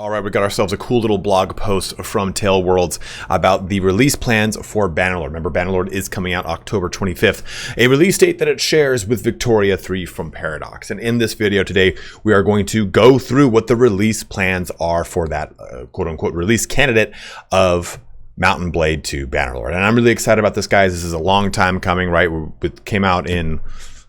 All right, we got ourselves a cool little blog post from Tail Worlds about the release plans for Bannerlord. Remember, Bannerlord is coming out October 25th, a release date that it shares with Victoria 3 from Paradox. And in this video today, we are going to go through what the release plans are for that quote-unquote release candidate of Mountain Blade 2 Bannerlord. And I'm really excited about this, guys. This is a long time coming, right? It came out in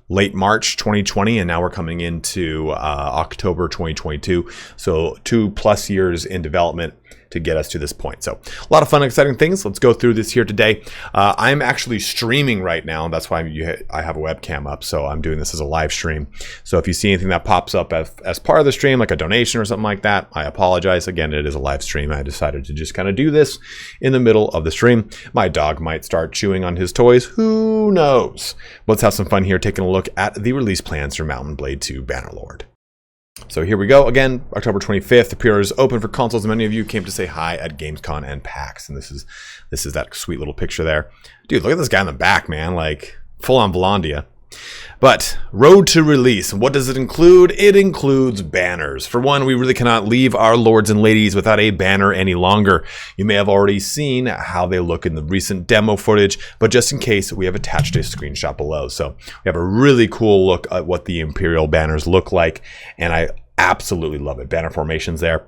late March 2020, and now we're coming into October 2022. So 2+ years in development to get us to this point. So a lot of fun, exciting things. Let's go through this here today. I'm actually streaming right now. That's why I have a webcam up. So I'm doing this as a live stream. So if you see anything that pops up as part of the stream, like a donation or something like that, I apologize. Again, it is a live stream. I decided to just kind of do this in the middle of the stream. My dog might start chewing on his toys. Who knows? Let's have some fun here taking a look at the release plans for Mountain Blade 2 Bannerlord. So here we go. Again, October 25th. The pre-order is open for consoles. Many of you came to say hi at Gamescom and PAX, and this is that sweet little picture there. Dude, look at this guy in the back, man. Like full on Volondia. But road to release. What does it include? It includes banners. For one, we really cannot leave our lords and ladies without a banner any longer. You may have already seen how they look in the recent demo footage, but just in case, we have attached a screenshot below. So we have a really cool look at what the Imperial banners look like, and I absolutely love it. Banner formations there.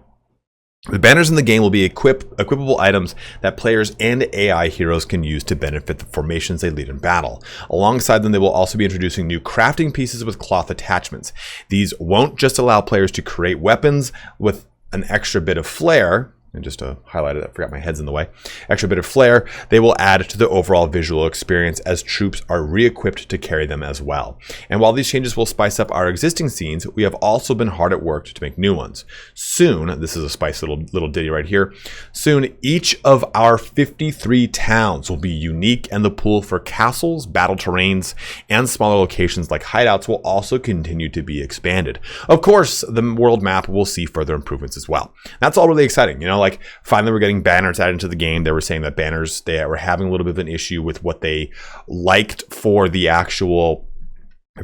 The banners in the game will be equipable items that players and AI heroes can use to benefit the formations they lead in battle. Alongside them, they will also be introducing new crafting pieces with cloth attachments. These won't just allow players to create weapons with an extra bit of flair. And just to highlight it, I forgot my head's in the way. Extra bit of flair, they will add to the overall visual experience as troops are re-equipped to carry them as well. And while these changes will spice up our existing scenes, we have also been hard at work to make new ones. Soon, this is a spice little ditty right here. Soon, each of our 53 towns will be unique, and the pool for castles, battle terrains, and smaller locations like hideouts will also continue to be expanded. Of course, the world map will see further improvements as well. That's all really exciting, you know. Like finally we're getting banners added into the game. They were saying that banners, they were having a little bit of an issue with what they liked for the actual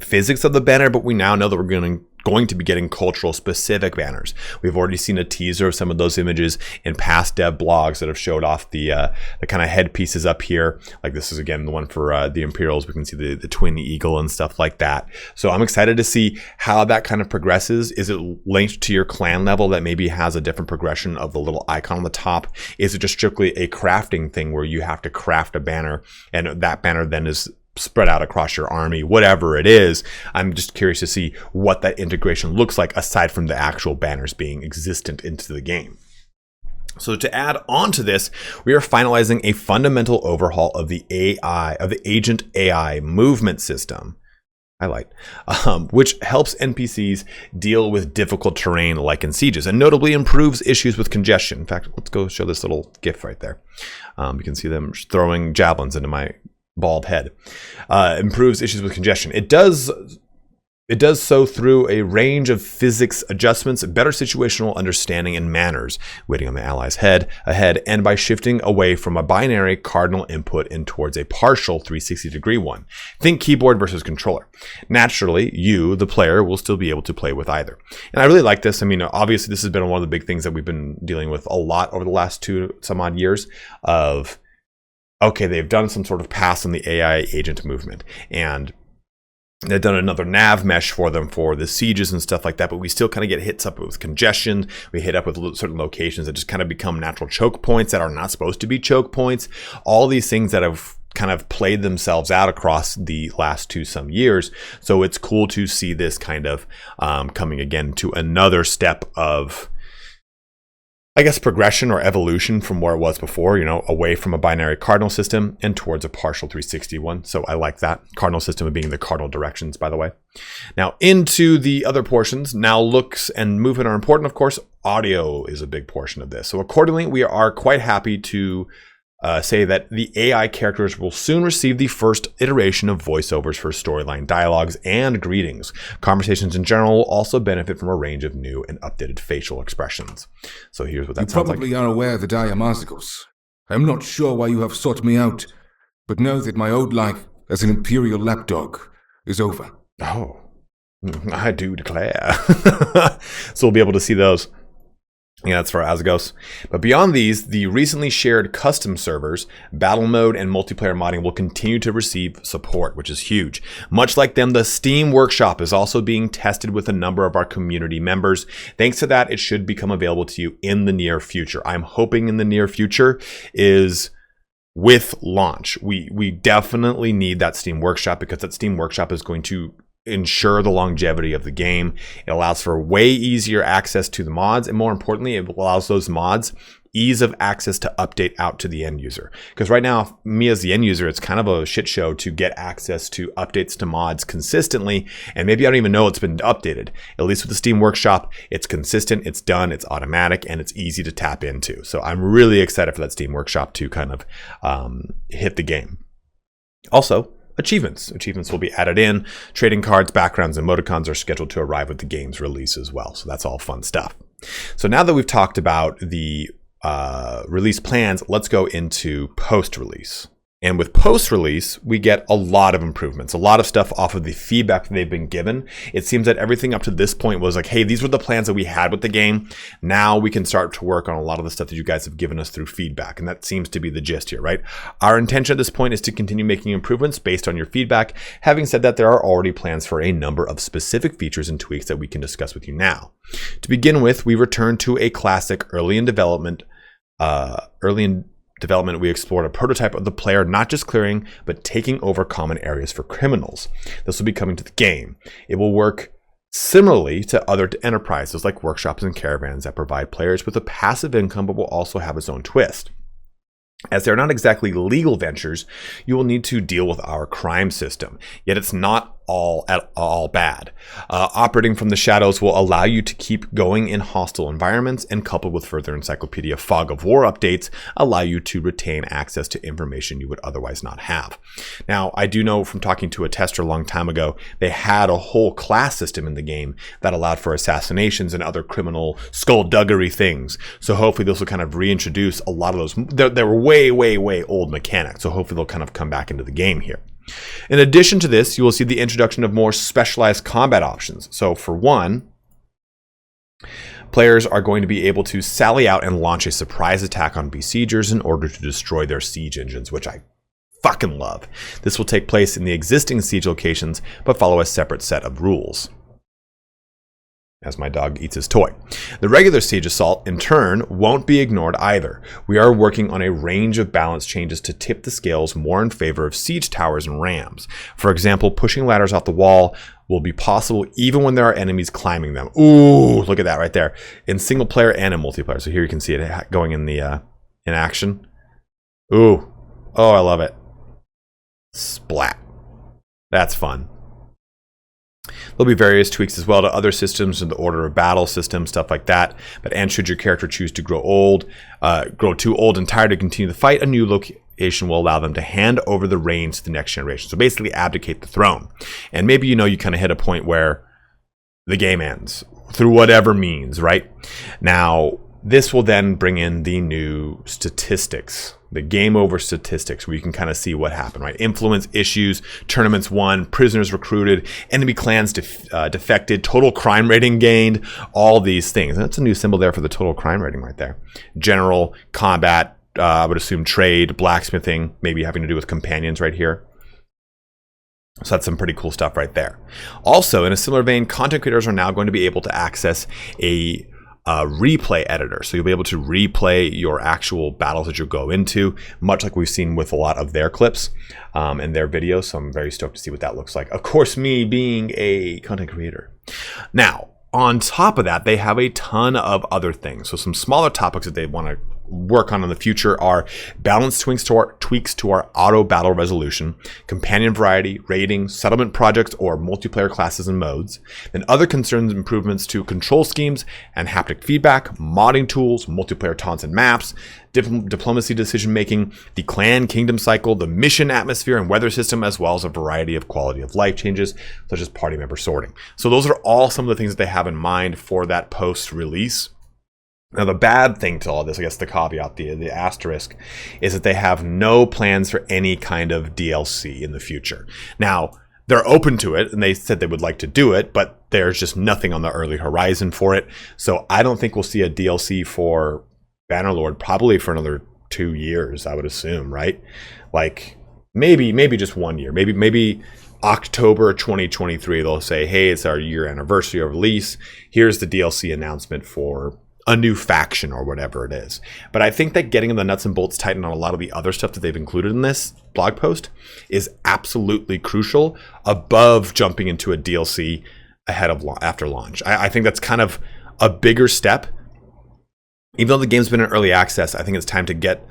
physics of the banner, but we now know that we're going to be getting cultural specific banners. We've already seen a teaser of some of those images in past dev blogs that have showed off the kind of headpieces up here. Like this is again the one for the Imperials. We can see the twin eagle and stuff like that. So I'm excited to see how that kind of progresses. Is it linked to your clan level that maybe has a different progression of the little icon on the top? Is it just strictly a crafting thing where you have to craft a banner and that banner then is spread out across your army? Whatever it is, I'm just curious to see what that integration looks like aside from the actual banners being existent into the game. So to add on to this, we are finalizing a fundamental overhaul of the AI, of the agent AI movement system. Which helps NPCs deal with difficult terrain like in sieges, and notably improves issues with congestion. In fact, let's go show this little GIF right there. You can see them throwing javelins into my bald head. Improves issues with congestion. It does so through a range of physics adjustments, better situational understanding and manners, waiting on the allies ahead, and by shifting away from a binary cardinal input and towards a partial 360-degree one. Think keyboard versus controller. Naturally, you, the player, will still be able to play with either. And I really like this. I mean, obviously, this has been one of the big things that we've been dealing with a lot over the last some odd years of, okay, they've done some sort of pass on the AI agent movement, and they've done another nav mesh for them for the sieges and stuff like that, but we still kind of get hits up with congestion. We hit up with certain locations that just kind of become natural choke points that are not supposed to be choke points. All these things that have kind of played themselves out across the last some years. So it's cool to see this kind of coming again to another step of, I guess, progression or evolution from where it was before, you know, away from a binary cardinal system and towards a partial 360 one. So I like that. Cardinal system being the cardinal directions, by the way. Now into the other portions. Now looks and movement are important. Of course, audio is a big portion of this. So accordingly, we are quite happy to say that the AI characters will soon receive the first iteration of voiceovers for storyline dialogues and greetings. Conversations in general will also benefit from a range of new and updated facial expressions. So here's what that sounds like. You probably are aware that I am ItalianSpartacus. I am not sure why you have sought me out, but know that my old life as an Imperial lapdog is over. Oh, I do declare. So we'll be able to see those. Yeah, that's for Asgos. But beyond these, the recently shared custom servers, battle mode, and multiplayer modding will continue to receive support, which is huge. Much like them, the Steam Workshop is also being tested with a number of our community members. Thanks to that, it should become available to you in the near future. I'm hoping in the near future is with launch. We definitely need that Steam Workshop, because that Steam Workshop is going to ensure the longevity of the game. It allows for way easier access to the mods, and more importantly, it allows those mods ease of access to update out to the end user. Because right now, me as the end user, it's kind of a shit show to get access to updates to mods consistently, and maybe I don't even know it's been updated. At least with the Steam Workshop, it's consistent, it's done, it's automatic, and it's easy to tap into. So I'm really excited for that Steam Workshop to kind of hit the game. Also, Achievements will be added in. Trading cards, backgrounds, and emoticons are scheduled to arrive with the game's release as well. So that's all fun stuff. So now that we've talked about the release plans, let's go into post-release. And with post-release, we get a lot of improvements, a lot of stuff off of the feedback that they've been given. It seems that everything up to this point was like, hey, these were the plans that we had with the game. Now we can start to work on a lot of the stuff that you guys have given us through feedback. And that seems to be the gist here, right? Our intention at this point is to continue making improvements based on your feedback. Having said that, there are already plans for a number of specific features and tweaks that we can discuss with you now. To begin with, we return to a classic early in development, we explored a prototype of the player not just clearing, but taking over common areas for criminals. This will be coming to the game. It will work similarly to other enterprises like workshops and caravans that provide players with a passive income, but will also have its own twist. As they're not exactly legal ventures, you will need to deal with our crime system, yet it's not all bad. Operating from the shadows will allow you to keep going in hostile environments, and coupled with further Encyclopedia Fog of War updates, allow you to retain access to information you would otherwise not have. Now, I do know from talking to a tester a long time ago, they had a whole class system in the game that allowed for assassinations and other criminal skullduggery things. So hopefully this will kind of reintroduce a lot of those. They were way old mechanics, so hopefully they'll kind of come back into the game here. In addition to this, you will see the introduction of more specialized combat options. So for one, players are going to be able to sally out and launch a surprise attack on besiegers in order to destroy their siege engines, which I fucking love. This will take place in the existing siege locations, but follow a separate set of rules. As my dog eats his toy. The regular siege assault, in turn, won't be ignored either. We are working on a range of balance changes to tip the scales more in favor of siege towers and rams. For example, pushing ladders off the wall will be possible even when there are enemies climbing them. Ooh, look at that right there. In single player and in multiplayer. So here you can see it going in the in action. Ooh. Oh, I love it. Splat. That's fun. There'll be various tweaks as well to other systems in the order of battle system, stuff like that. And should your character choose to grow too old and tired to continue the fight, a new location will allow them to hand over the reins to the next generation. So basically abdicate the throne. And maybe you kind of hit a point where the game ends through whatever means, right? Now, this will then bring in the new statistics, the game over statistics, where you can kind of see what happened, right? Influence issues, tournaments won, prisoners recruited, enemy clans defected, total crime rating gained, all these things. And that's a new symbol there for the total crime rating right there. General, combat, I would assume trade, blacksmithing, maybe having to do with companions right here. So that's some pretty cool stuff right there. Also, in a similar vein, content creators are now going to be able to access a replay editor. So you'll be able to replay your actual battles that you'll go into, much like we've seen with a lot of their clips and their videos. So I'm very stoked to see what that looks like. Of course, me being a content creator. Now, on top of that, they have a ton of other things. So some smaller topics that they want to work on in the future are balance tweaks to our auto battle resolution, companion variety, rating, settlement projects, or multiplayer classes and modes. Then other concerns, improvements to control schemes and haptic feedback, modding tools, multiplayer taunts and maps, diplomacy decision making, the clan kingdom cycle, the mission atmosphere and weather system, as well as a variety of quality of life changes such as party member sorting. So those are all some of the things that they have in mind for that post release. Now, the bad thing to all this, I guess the caveat, the asterisk, is that they have no plans for any kind of DLC in the future. Now, they're open to it, and they said they would like to do it, but there's just nothing on the early horizon for it. So I don't think we'll see a DLC for Bannerlord probably for another 2 years, I would assume, right? Like maybe just 1 year, maybe October 2023, they'll say, hey, it's our year anniversary of release. Here's the DLC announcement for a new faction or whatever it is. But I think that getting the nuts and bolts tightened on a lot of the other stuff that they've included in this blog post is absolutely crucial above jumping into a DLC ahead of after launch. I think that's kind of a bigger step. Even though the game's been in early access, I think it's time to get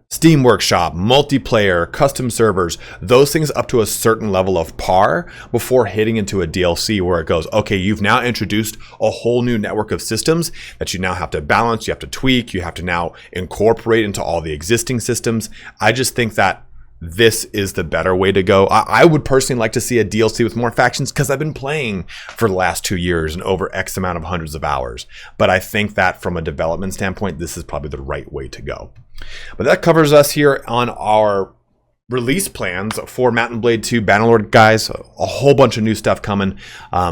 Steam Workshop, multiplayer, custom servers, those things up to a certain level of par before hitting into a DLC where it goes, okay, you've now introduced a whole new network of systems that you now have to balance, you have to tweak, you have to now incorporate into all the existing systems. I just think that this is the better way to go. I would personally like to see a DLC with more factions because I've been playing for the last 2 years and over X amount of hundreds of hours. But I think that from a development standpoint, this is probably the right way to go. But that covers us here on our release plans for Mount & Blade 2 Bannerlord, guys. A whole bunch of new stuff coming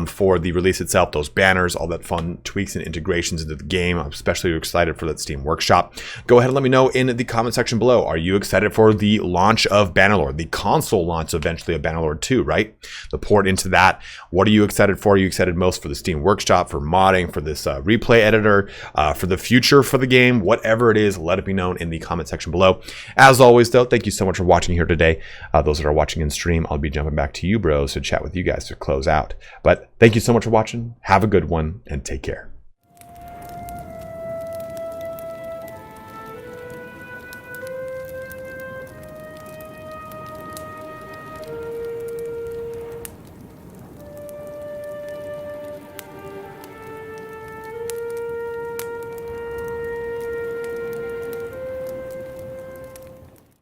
for the release itself, those banners, all that fun tweaks and integrations into the game. I'm especially excited for that Steam Workshop. Go ahead and let me know in the comment section below. Are you excited for the launch of Bannerlord, the console launch eventually of Bannerlord 2, right? The port into that. What are you excited for? Are you excited most for the Steam Workshop, for modding, for this replay editor, for the future for the game? Whatever it is, let it be known in the comment section below. As always, though, thank you so much for watching here today. Those that are watching in stream, I'll be jumping back to you bros to chat with you guys to close out. But thank you so much for watching. Have a good one and take care.